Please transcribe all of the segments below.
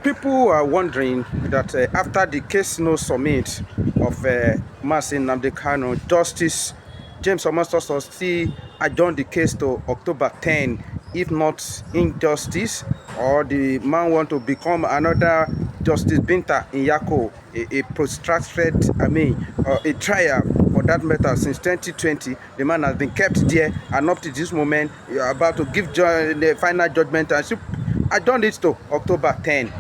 People are wondering that after the case no submit of Masin Nnamdi Kanu, Justice James Omotoso still adjourn the case to October 10. If not injustice, or the man want to become another Justice Binta Nyako, a protracted, a trial for that matter since 2020. The man has been kept there, and up to this moment, you are about to give the final judgment and adjourn it to October 10.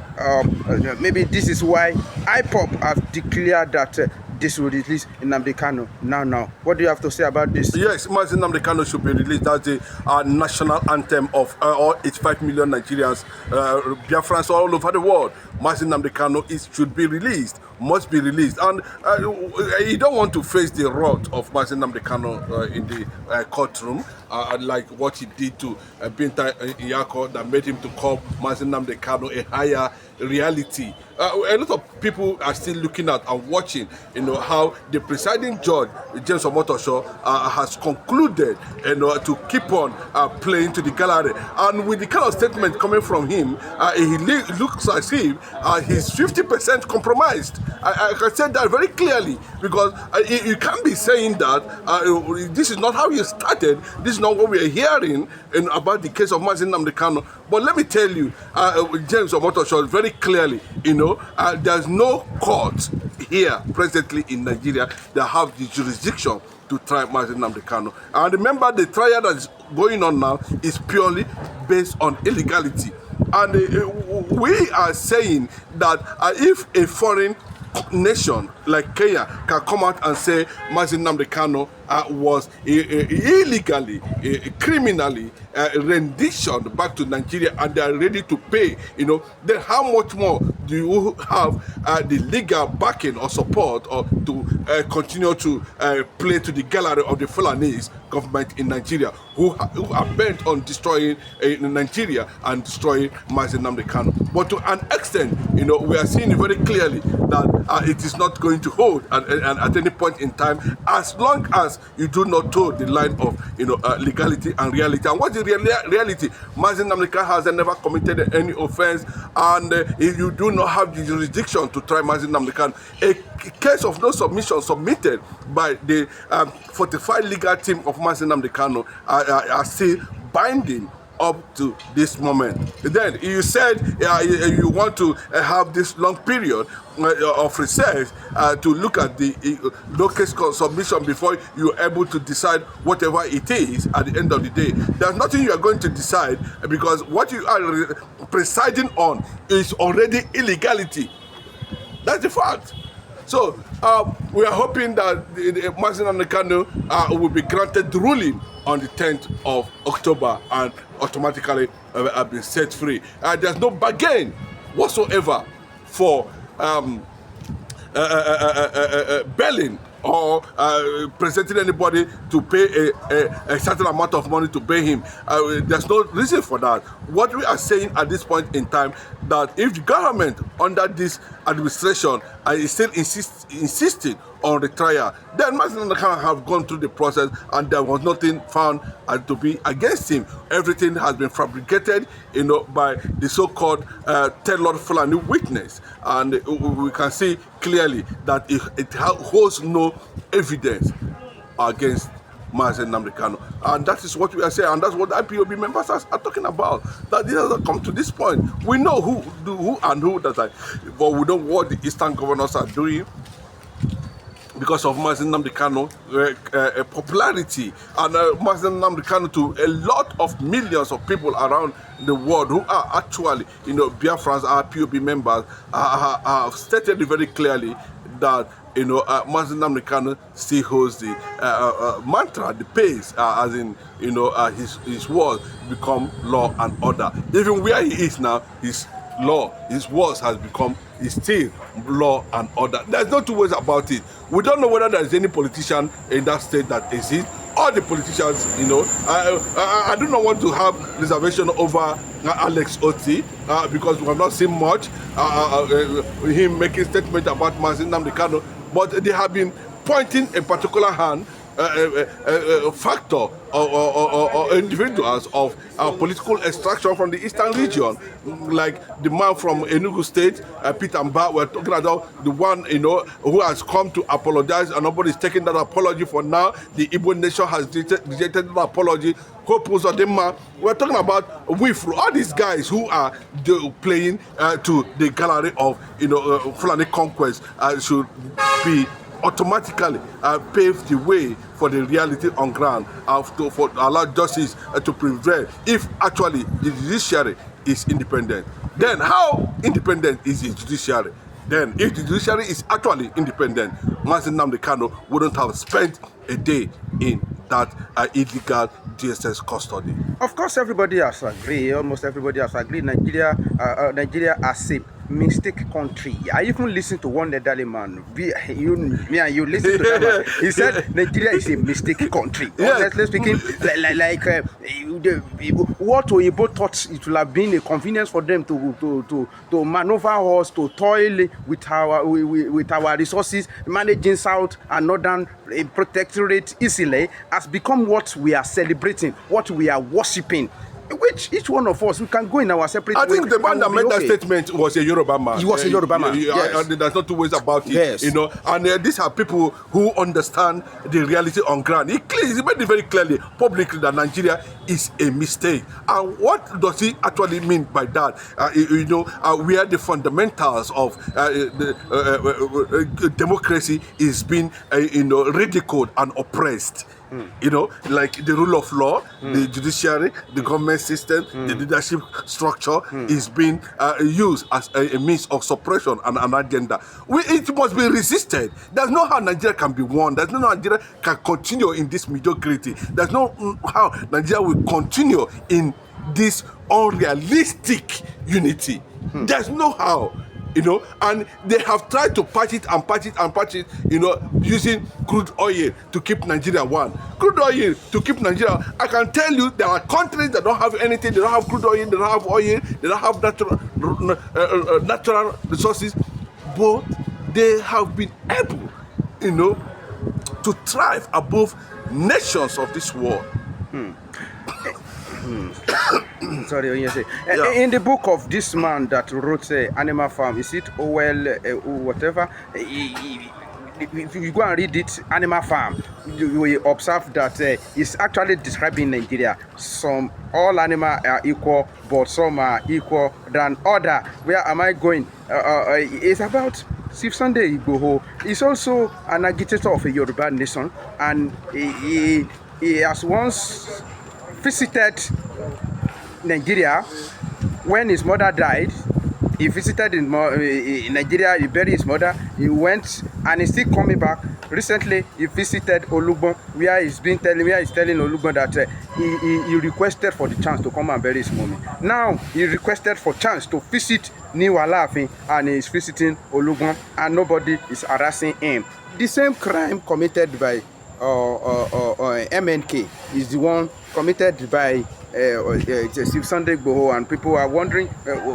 Maybe this is why IPOB have declared that this will release Nnamdi Kanu now. What do you have to say about this? Yes, Mazi Nnamdi Kanu should be released. That's the national anthem of all 85 million Nigerians, Biafrans all over the world. Mazi Nnamdi Kanu should be released, must be released. And you don't want to face the wrath of Mazi Nnamdi Kanu in the courtroom, like what he did to Binta Nyako, that made him to call Mazi Nnamdi Kanu a higher reality. A lot of people are still looking at and watching, how the presiding judge, James Omotoso, has concluded, to keep on playing to the gallery. And with the kind of statement coming from him, he looks as if he's 50% compromised. I can say that very clearly, because you can't be saying that this is not how you started, this is not what we are hearing about the case of Mazi Nnamdi Kanu. But let me tell you, James Omotoso very clearly, there's no court here presently in Nigeria that have the jurisdiction to try Mazi Nnamdi Kanu. And remember, the trial that is going on now is purely based on illegality. And we are saying that if a foreign nation like Kenya can come out and say Mazi Nnamdi Kanu was illegally, criminally renditioned back to Nigeria, and they are ready to pay, then how much more do you have the legal backing or support or to continue to play to the gallery of the Fulanese government in Nigeria, who are bent on destroying Nigeria and destroying Mazi Nnamdi Kanu? But to an extent, we are seeing very clearly that it is not going to hold at any point in time, as long as you do not toe the line of legality and reality. And what is reality? Mazi Nnamdi Kanu has never committed any offense, and if you do not have the jurisdiction to try Mazi Nnamdi Kanu, a case of no submission submitted by the fortified legal team of Mazi Nnamdi Kanu are still binding up to this moment. Then you said you want to have this long period of research to look at the case submission before you're able to decide whatever it is at the end of the day. There's nothing you are going to decide, because what you are presiding on is already illegality. That's the fact. So we are hoping that Mazi Nnamdi Kanu will be granted ruling on the 10th of October and automatically be set free. There's no bargain whatsoever for bailing or presenting anybody to pay a certain amount of money to pay him. There's no reason for that. What we are saying at this point in time, that if the government under this administration is still insisting on the trial, then Mazi Nnamdi Kanu have gone through the process and there was nothing found to be against him. Everything has been fabricated, by the so-called Taylor Fulani witness, and we can see clearly that it holds no evidence against Mazi Nnamdi Kanu. And that is what we are saying, and that's what the IPOB members are talking about, that it has come to this point. We know who that are, but we don't know what the Eastern governors are doing because of Mazi Nnamdi Kanu popularity, and Mazi Nnamdi Kanu to a lot of millions of people around the world who are actually, Biafrans, IPOB members, have stated very clearly that Mazi Nnamdi Kanu still holds the mantra, the pace, as in his words become law and order. Even where he is now, his words has become still law and order. There's no two ways about it. We don't know whether there's any politician in that state that exists. All the politicians, I do not want to have reservation over Alex Oti because we have not seen much him making statement about Mazi Nnamdi Kanu, but they have been pointing a particular hand factor or individuals of political extraction from the eastern region, like the man from Enugu State, Peter Mba. We're talking about the one, who has come to apologize, and nobody is taking that apology for now. The Igbo nation has rejected that apology. Hope Uzodinma. We're talking about Wifru, all these guys who are playing to the gallery of Fulani conquest should be automatically pave the way for the reality on ground for allow justice to prevail. If actually the judiciary is independent, then how independent is the judiciary? Then if the judiciary is actually independent, Mazi Nnamdi Kanu wouldn't have spent a day in that illegal DSS custody. Of course, everybody has agreed. Almost everybody has agreed. Nigeria as a mistake country. I even listened to one elderly man. You listen to that man. He said Nigeria is a mistake country. Yeah. Honestly speaking, what Oyibo thought it would have been a convenience for them to maneuver us, to toil with our resources, managing South and Northern protectorate easily, has become what we are celebrating, what we are worshipping. Which each one of us, we can go in our separate I think way, the man that made that statement was a Yoruba man. He was a Yoruba man. Yes. And there's not two ways about it. Yes. And these are people who understand the reality on ground. He made it very clearly, publicly, that Nigeria is a mistake. And what does he actually mean by that? Where the fundamentals of democracy is being, ridiculed and oppressed. Like the rule of law, the judiciary, the government system, the leadership structure is being used as a means of suppression and an agenda. It must be resisted. There's no how Nigeria can be won. There's no how Nigeria can continue in this mediocrity. There's no how Nigeria will continue in this unrealistic unity. There's no how. And they have tried to patch it, using crude oil to keep Nigeria one. Crude oil to keep Nigeria. I can tell you there are countries that don't have anything. They don't have crude oil. They don't have oil. They don't have natural resources. But they have been able, to thrive above nations of this world. Sorry, you say. In the book of this man that wrote Animal Farm, is it Owell, whatever? If you go and read it, Animal Farm, you will observe that it's actually describing Nigeria. All animals are equal, but some are equal than other. Where am I going? It's about Chief Sunday Igboho. He's also an agitator of a Yoruba nation, and he has once visited Nigeria. When his mother died, he visited in Nigeria. He buried his mother. He went, and he's still coming back. Recently, he visited Olugbon, where he's telling Olugbon that he requested for the chance to come and bury his mommy. Now he requested for chance to visit New Alafin, and he's visiting Olugbon, and nobody is harassing him. The same crime committed by MNK is the one committed by Chief Sunday Igboho, and people are wondering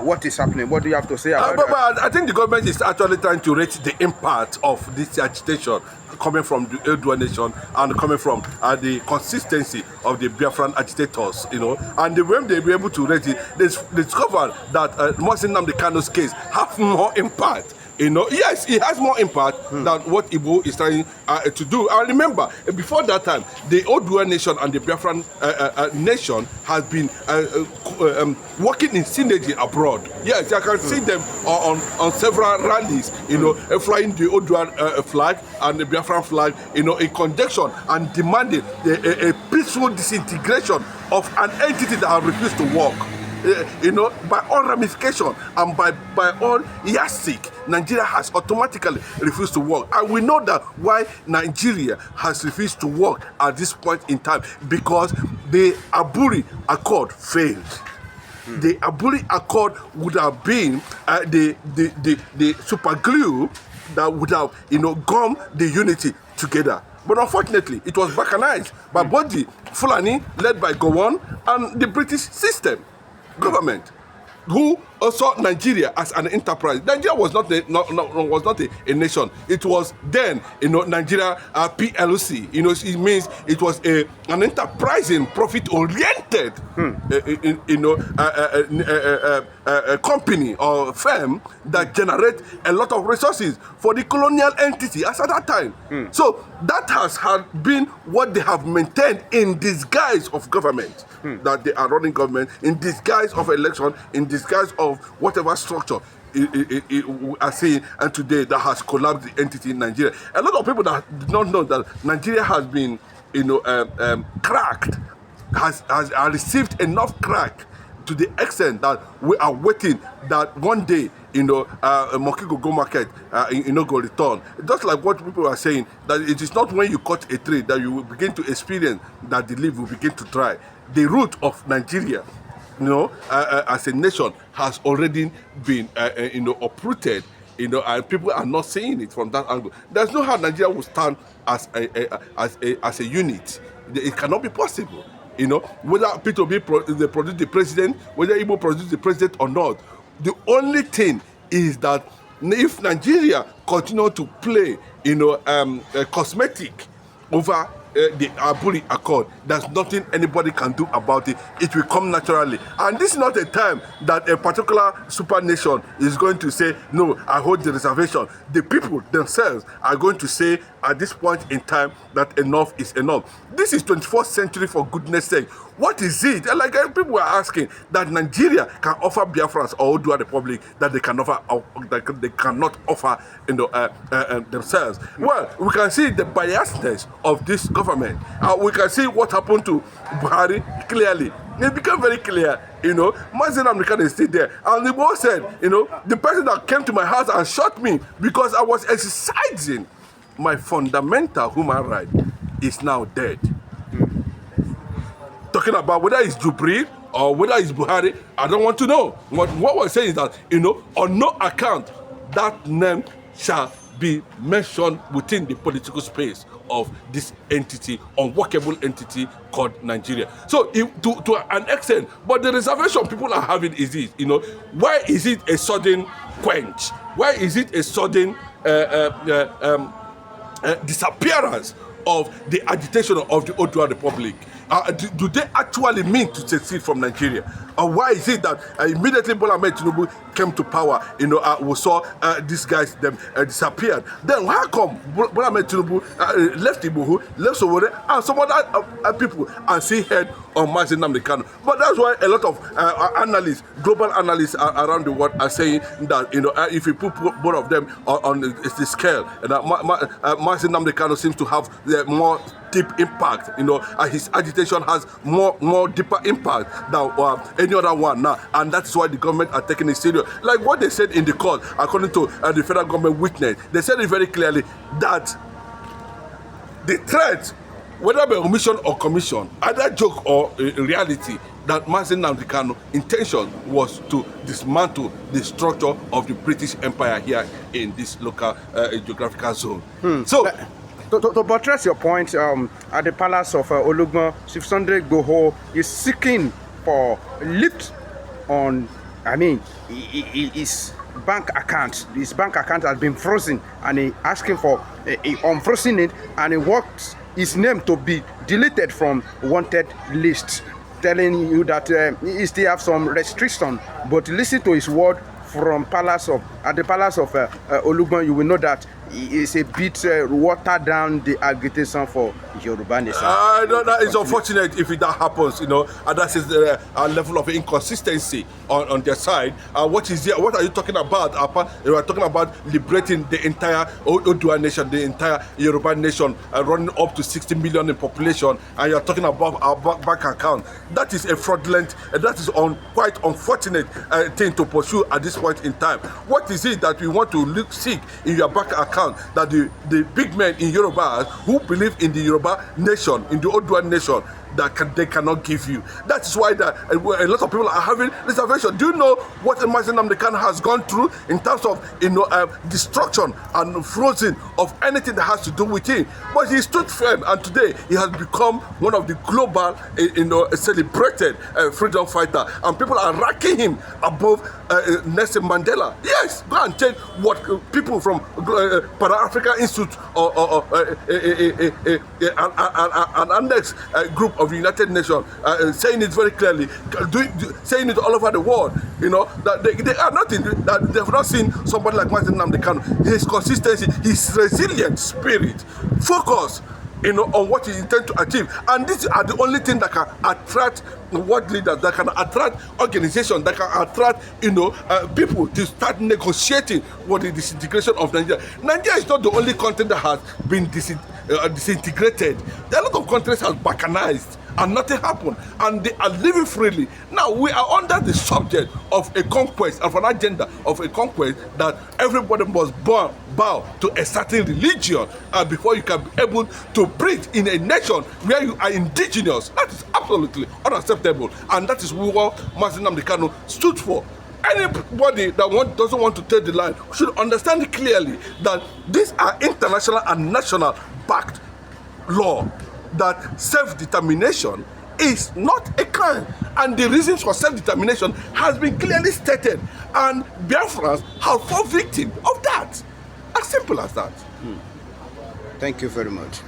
what is happening. What do you have to say about that? But I think the government is actually trying to rate the impact of this agitation coming from the Oodua nation and coming from the consistency of the Biafran agitators, and when they be able to rate it, they discovered that Mazi Nnamdi Kanu's case have more impact. Yes, it has more impact than what Igbo is trying to do. I remember, before that time, the Oodua nation and the Biafran nation has been working in synergy abroad. Yes, I can see them on several rallies, flying the Oodua flag and the Biafran flag, in conjunction, and demanding a peaceful disintegration of an entity that has refused to work. By all ramification and by all yardstick, Nigeria has automatically refused to work. And we know that why Nigeria has refused to work at this point in time, because the Aburi Accord failed. The Aburi Accord would have been the super glue that would have gum the unity together. But unfortunately, it was balkanized by both the Fulani, led by Gowon, and the British system government, who also Nigeria as an enterprise. Nigeria was not a nation. It was then, Nigeria PLC. It means it was an enterprising, profit-oriented, a company or firm that generate a lot of resources for the colonial entity as at that time. So that has been what they have maintained in disguise of government, that they are running government, in disguise of election, in disguise of whatever structure we are seeing, and today that has collapsed the entity in Nigeria. A lot of people that do not know that Nigeria has been, cracked, has received enough crack to the extent that we are waiting that one day, a monkey go market, go return. Just like what people are saying, that it is not when you cut a tree that you will begin to experience that the leaf will begin to dry. The root of Nigeria, as a nation, has already been, uprooted. And people are not seeing it from that angle. There's no how Nigeria will stand as a unit. It cannot be possible. Whether P2B they produce the president, whether Igbo produce the president or not. The only thing is that if Nigeria continue to play, cosmetic over the Aburi Accord, there's nothing anybody can do about it. It will come naturally. And this is not a time that a particular super nation is going to say, no, I hold the reservation. The people themselves are going to say at this point in time that enough is enough. This is 21st century, for goodness sake. What is it? Like people are asking that Nigeria can offer Biafrans or Odua Republic that they can offer, that they cannot offer, themselves. Well, we can see the biasness of this government. We can see what happened to Buhari clearly. It became very clear, Mazen American is still there. And the boss said, the person that came to my house and shot me because I was exercising my fundamental human right is now dead. Talking about whether it's Jubril or whether it's Buhari, I don't want to know. What we're saying is that, on no account, that name shall be mentioned within the political space of this entity, unworkable entity called Nigeria. So to an extent, but the reservation people are having is this, why is it a sudden quench? Why is it a sudden disappearance of the agitation of the Odua Republic? Do they actually mean to secede from Nigeria? Or why is it that immediately Bola Ahmed Tinubu came to power, we saw these guys disappeared? Then how come Bola Ahmed Tinubu left Ibuhu, left Sowore, and some other people, and see head on Mazi Nnamdi Kanu? But that's why a lot of analysts, global analysts around the world are saying that, if you put both of them on the scale, Mazi Nnamdi Kanu seems to have the more deep impact, his agitation has more deeper impact than any other one now, and that's why the government are taking it serious. Like what they said in the court, according to the federal government witness, they said it very clearly that the threat, whether by omission or commission, either joke or reality, that Mazi Nnamdi Kanu intention was to dismantle the structure of the British Empire here in this local geographical zone. So. To buttress your point, at the palace of Olugbon, Chief Sunday Igboho is seeking for lift on, his bank account. His bank account has been frozen, and he asking for unfrozen it, and he wants his name to be deleted from wanted list, telling you that he still have some restriction. But listen to his word from at the palace of Olugbon. You will know that is a bit watered down the agitation for Yoruba nation. That is unfortunate if that happens, and that is the level of inconsistency on their side. What are you talking about? You are talking about liberating the entire Odua nation, the entire Yoruba nation, running up to 60 million in population, and you are talking about our bank account. That is a fraudulent, that is quite unfortunate thing to pursue at this point in time. What is it that we want to seek in your bank account that the big men in Yoruba who believe in the Yoruba nation, in the Odua nation, they cannot give you. That is why a lot of people are having reservation. Do you know what Mazi Nnamdi Kanu has gone through in terms of destruction and frozen of anything that has to do with him? But he stood firm, and today he has become one of the global, celebrated freedom fighter, and people are ranking him above Nelson Mandela. Yes, go and check what people from Pan-African Institute or an annex group of the United Nations saying it very clearly, saying it all over the world. That they are nothing. That they have not seen somebody like Mazi Nnamdi Kanu. His consistency, his resilient spirit, focus, on what he intends to achieve. And these are the only things that can attract world leaders, that can attract organizations, that can attract, people to start negotiating for the disintegration of Nigeria. Nigeria is not the only country that has been disintegrated. A lot of countries have balkanized and nothing happened, and they are living freely. Now we are under the subject of a conquest, of an agenda of a conquest that everybody must bow to a certain religion before you can be able to breathe in a nation where you are indigenous. That is absolutely unacceptable, and that is what Mazi Nnamdi Kanu stood for. Anybody that doesn't want to take the line should understand clearly that these are international and national backed law, that self-determination is not a crime, and the reasons for self-determination has been clearly stated, and Biafrans have fallen victim of that. As simple as that. Thank you very much.